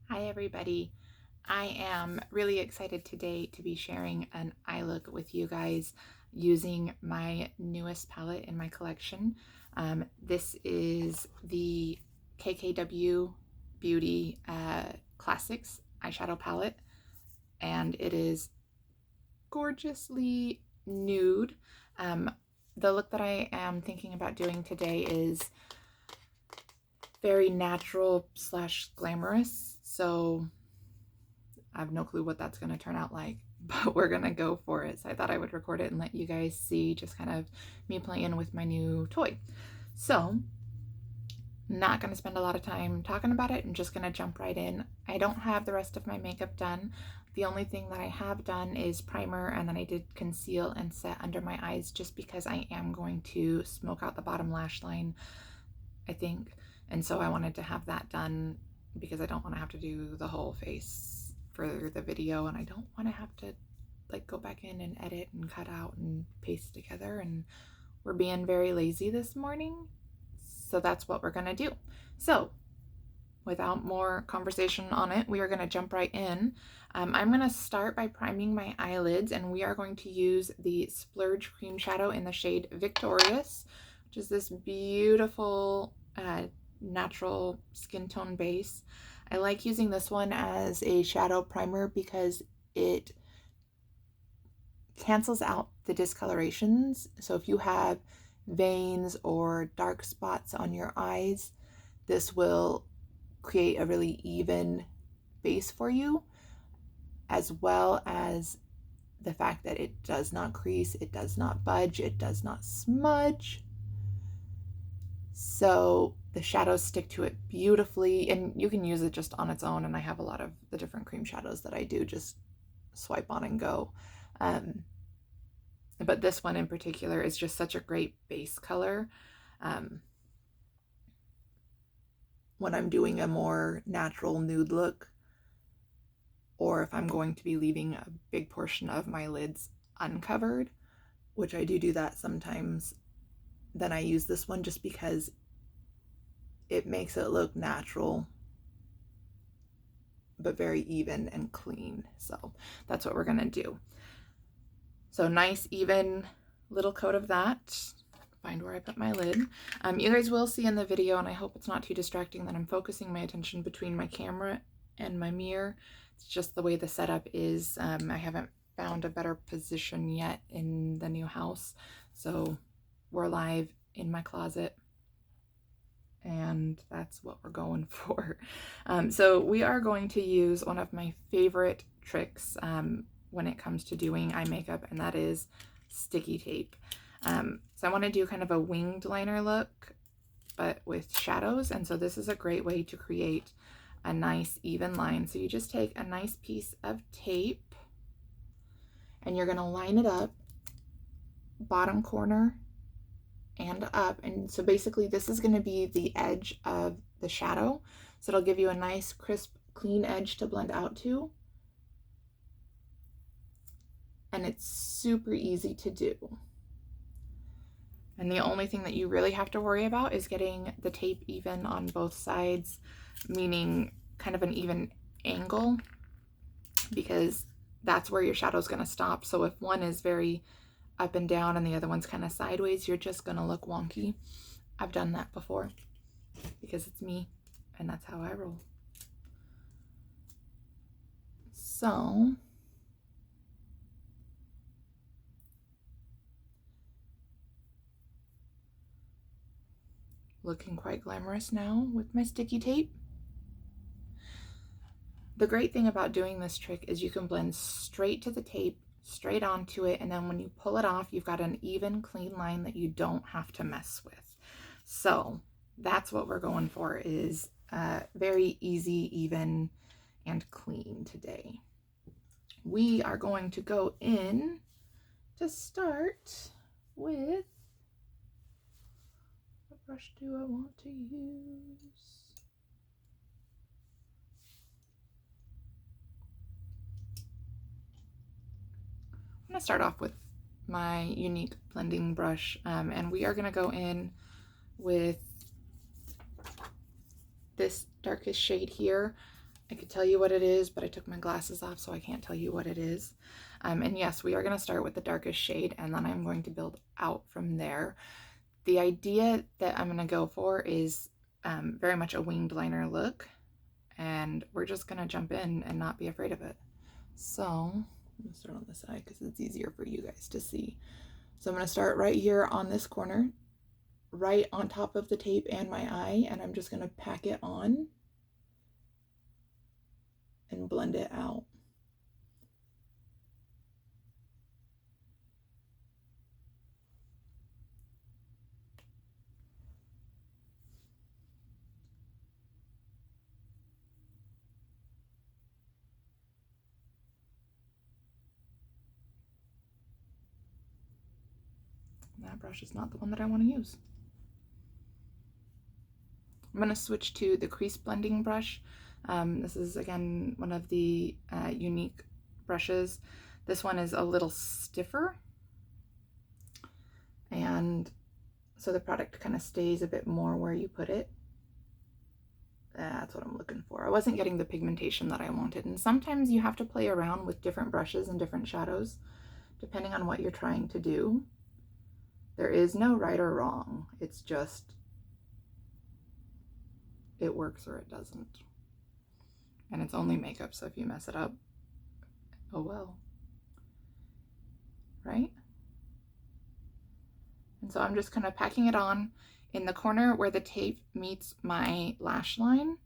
Hi everybody. I am really excited today to be sharing an eye look with you guys using my newest palette in my collection. This is the KKW Beauty Classics eyeshadow palette, and it is gorgeously nude. The look that I am thinking about doing today is very natural slash glamorous, so I have no clue what that's going to turn out like, but we're going to go for it. So I thought I would record it and let you guys see just kind of me playing with my new toy. So not going to spend a lot of time talking about it. I'm just going to jump right in. I don't have the rest of my makeup done. The only thing that I have done is primer, and then I did conceal and set under my eyes just because I am going to smoke out the bottom lash line, I think. And so I wanted to have that done because I don't want to have to do the whole face for the video, and I don't want to have to like go back in and edit and cut out and paste together, and we're being very lazy this morning. So that's what we're going to do. So without more conversation on it, we are going to jump right in. I'm going to start by priming my eyelids, and we are going to use the Splurge Cream Shadow in the shade Victorious, which is this beautiful natural skin tone base. I like using this one as a shadow primer because it cancels out the discolorations. So if you have veins or dark spots on your eyes, this will create a really even base for you, as well as the fact that it does not crease, it does not budge, it does not smudge. So the shadows stick to it beautifully, and you can use it just on its own. And I have a lot of the different cream shadows that I do just swipe on and go. But this one in particular is just such a great base color. When I'm doing a more natural nude look, or if I'm going to be leaving a big portion of my lids uncovered, which I do that sometimes, then I use this one just because it makes it look natural but very even and clean. So that's what we're gonna do. So nice even little coat of that. Find where I put my lid. You guys will see in the video, and I hope it's not too distracting, that I'm focusing my attention between my camera and my mirror. It's just the way the setup is. I haven't found a better position yet in the new house, so we're live in my closet, and that's what we're going for. So we are going to use one of my favorite tricks when it comes to doing eye makeup, and that is sticky tape. So I want to do kind of a winged liner look, but with shadows, and so this is a great way to create a nice even line. So you just take a nice piece of tape, and you're going to line it up bottom corner and up. And so basically this is going to be the edge of the shadow, so it'll give you a nice crisp clean edge to blend out to, and it's super easy to do. And the only thing that you really have to worry about is getting the tape even on both sides, meaning kind of an even angle, because that's where your shadow is going to stop. So if one is very up and down and the other one's kind of sideways, you're just going to look wonky. I've done that before because it's me, and that's how I roll. So looking quite glamorous now with my sticky tape. The great thing about doing this trick is you can blend straight to the tape, straight onto it, and then when you pull it off, you've got an even, clean line that you don't have to mess with. So that's what we're going for, is very easy, even, and clean today. We are going to go in to start with, what brush do I want to use? I'm going to start off with my unique blending brush, and we are going to go in with this darkest shade here. I could tell you what it is, but I took my glasses off, so I can't tell you what it is. And yes, we are going to start with the darkest shade, and then I'm going to build out from there. The idea that I'm going to go for is very much a winged liner look, and we're just going to jump in and not be afraid of it. So I'm going to start on this side because it's easier for you guys to see. So I'm going to start right here on this corner, right on top of the tape and my eye, and I'm just going to pack it on and blend it out. That brush is not the one that I want to use. I'm going to switch to the crease blending brush. This is again one of the unique brushes. This one is a little stiffer, and so the product kind of stays a bit more where you put it. That's what I'm looking for. I wasn't getting the pigmentation that I wanted, and sometimes you have to play around with different brushes and different shadows depending on what you're trying to do. There is no right or wrong. It's just it works or it doesn't. And it's only makeup, so if you mess it up, oh well. Right? And so I'm just kind of packing it on. In the corner where the tape meets my lash line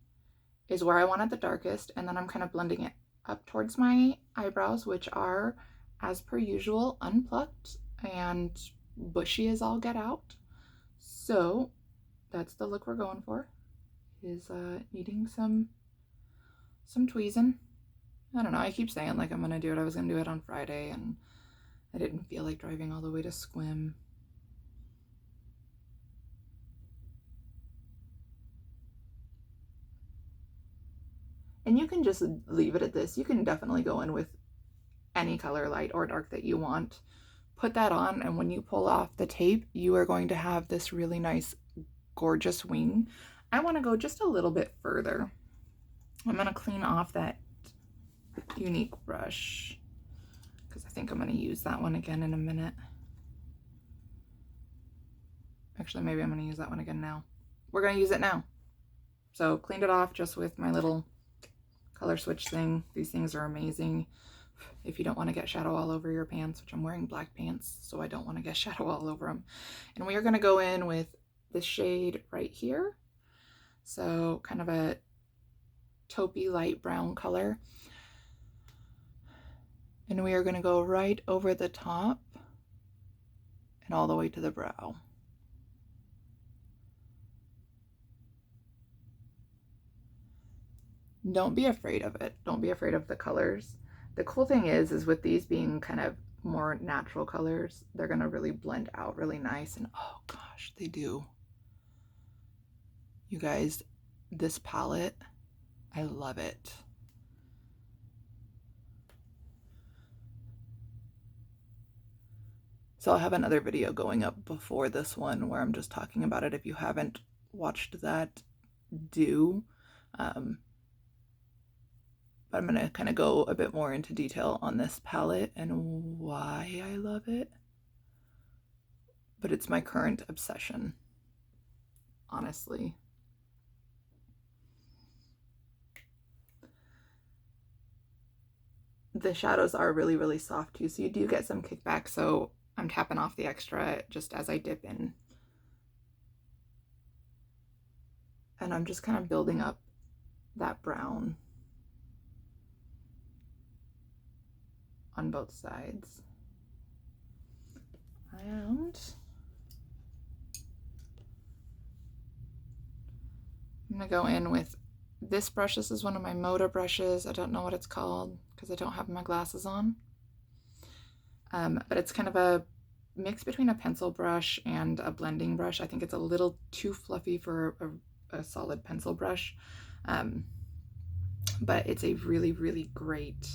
is where I want it the darkest, and then I'm kind of blending it up towards my eyebrows, which are, as per usual, unplucked and bushy as all get out. So that's the look we're going for, is needing some tweezing. I don't know, I keep saying like I'm gonna do it. I was gonna do it on Friday, and I didn't feel like driving all the way to Squim. And you can just leave it at this. You can definitely go in with any color, light or dark, that you want. Put that on, and when you pull off the tape, you are going to have this really nice, gorgeous wing. I want to go just a little bit further. I'm going to clean off that unique brush because I think I'm going to use that one again in a minute. Actually, maybe I'm going to use that one again now. We're going to use it now. So cleaned it off just with my little color switch thing. These things are amazing if you don't want to get shadow all over your pants, which I'm wearing black pants, so I don't want to get shadow all over them. And we are going to go in with this shade right here. So kind of a taupey light brown color. And we are going to go right over the top and all the way to the brow. Don't be afraid of it. Don't be afraid of the colors. The cool thing is with these being kind of more natural colors, they're going to really blend out really nice. And oh gosh, they do. You guys, this palette, I love it. So I'll have another video going up before this one where I'm just talking about it. If you haven't watched that, do. But I'm going to kind of go a bit more into detail on this palette and why I love it. But it's my current obsession, honestly. The shadows are really, really soft too, so you do get some kickback, so I'm tapping off the extra just as I dip in. And I'm just kind of building up that brown on both sides. And I'm gonna go in with this brush. This is one of my Moda brushes. I don't know what it's called because I don't have my glasses on. But it's kind of a mix between a pencil brush and a blending brush. I think it's a little too fluffy for a solid pencil brush. But it's a really, really great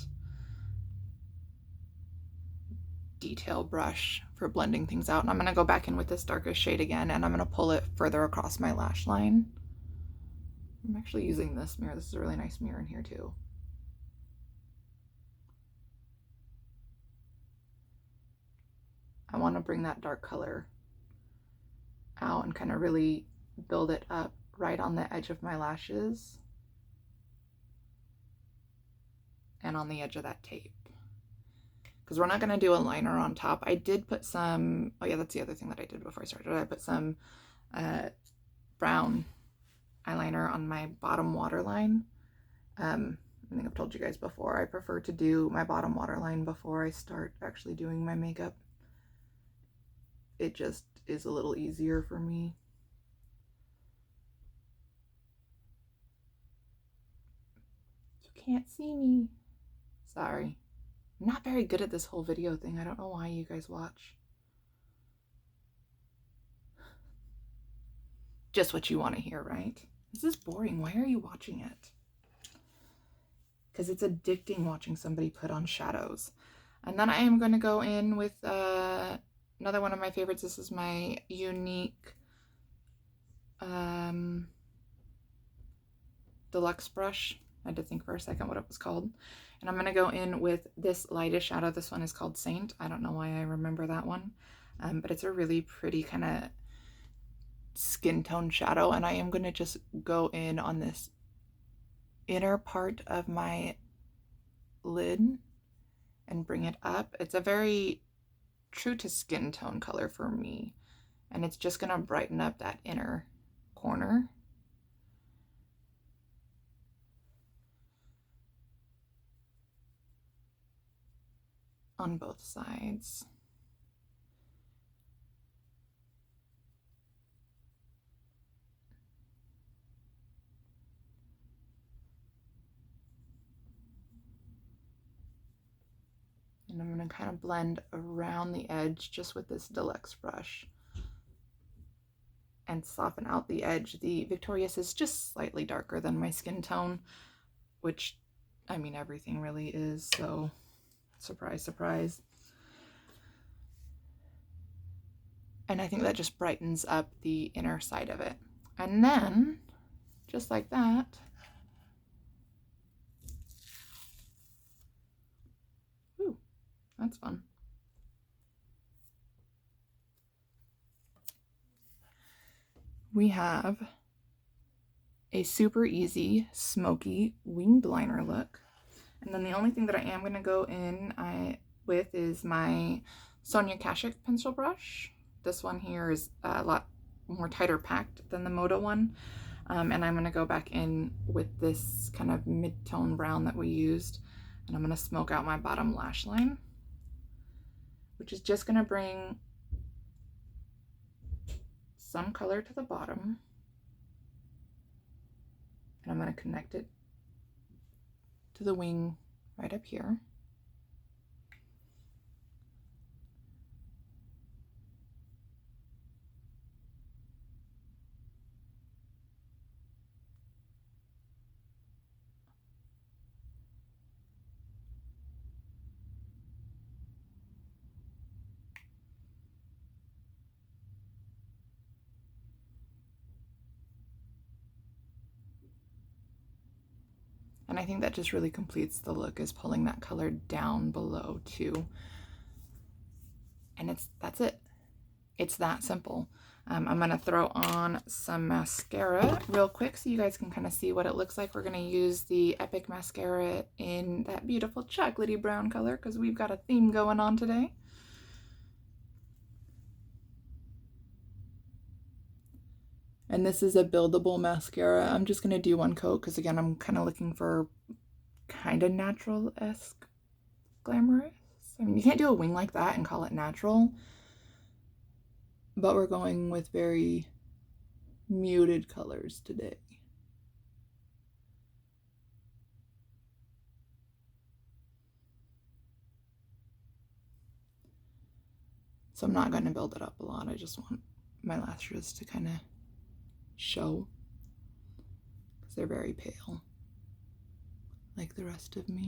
detail brush for blending things out. And I'm going to go back in with this darkest shade again, and I'm going to pull it further across my lash line. I'm actually using this mirror. This is a really nice mirror in here too. I want to bring that dark color out and kind of really build it up right on the edge of my lashes and on the edge of that tape. Because we're not going to do a liner on top. I did put some, oh yeah, that's the other thing that I did before I started. I put some brown eyeliner on my bottom waterline. I think I've told you guys before, I prefer to do my bottom waterline before I start actually doing my makeup. It just is a little easier for me. You can't see me. Sorry. I'm not very good at this whole video thing. I don't know why you guys watch. Just what you want to hear, right? This is boring. Why are you watching it? Because it's addicting watching somebody put on shadows. And then I am going to go in with another one of my favorites. This is my unique deluxe brush. I had to think for a second what it was called. And I'm going to go in with this lightest shadow. This one is called Saint. I don't know why I remember that one. But it's a really pretty kind of skin tone shadow. And I am going to just go in on this inner part of my lid and bring it up. It's a very true to skin tone color for me. And it's just going to brighten up that inner corner. On both sides. And I'm going to kind of blend around the edge just with this deluxe brush and soften out the edge. The Victorious is just slightly darker than my skin tone, which, I mean, everything really is, so surprise, surprise. And I think that just brightens up the inner side of it. And then, just like that, ooh, that's fun. We have a super easy smoky winged liner look. And then the only thing that I am going to go in with is my Sonia Kashuk pencil brush. This one here is a lot more tighter packed than the Moda one. And I'm going to go back in with this kind of mid-tone brown that we used. And I'm going to smoke out my bottom lash line, which is just going to bring some color to the bottom. And I'm going to connect it to the wing right up here. And I think that just really completes the look, is pulling that color down below too. And that's it. It's that simple. I'm gonna throw on some mascara real quick so you guys can kind of see what it looks like. We're gonna use the Epic mascara in that beautiful chocolatey brown color because we've got a theme going on today. And this is a buildable mascara. I'm just gonna do one coat because again, I'm kind of looking for kind of natural-esque glamorous. I mean, you can't do a wing like that and call it natural, but we're going with very muted colors today. So I'm not going to build it up a lot. I just want my lashes to kind of show because they're very pale, like the rest of me.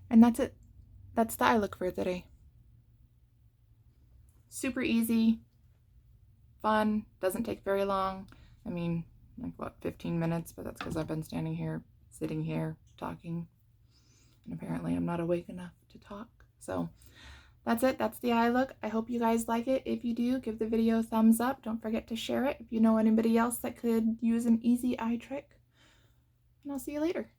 And that's it. That's the eye look for today. Super easy, fun, doesn't take very long. I mean, like what, 15 minutes, but that's because I've been standing here, sitting here, talking. And apparently I'm not awake enough to talk. So that's it. That's the eye look. I hope you guys like it. If you do, give the video a thumbs up. Don't forget to share it if you know anybody else that could use an easy eye trick. And I'll see you later.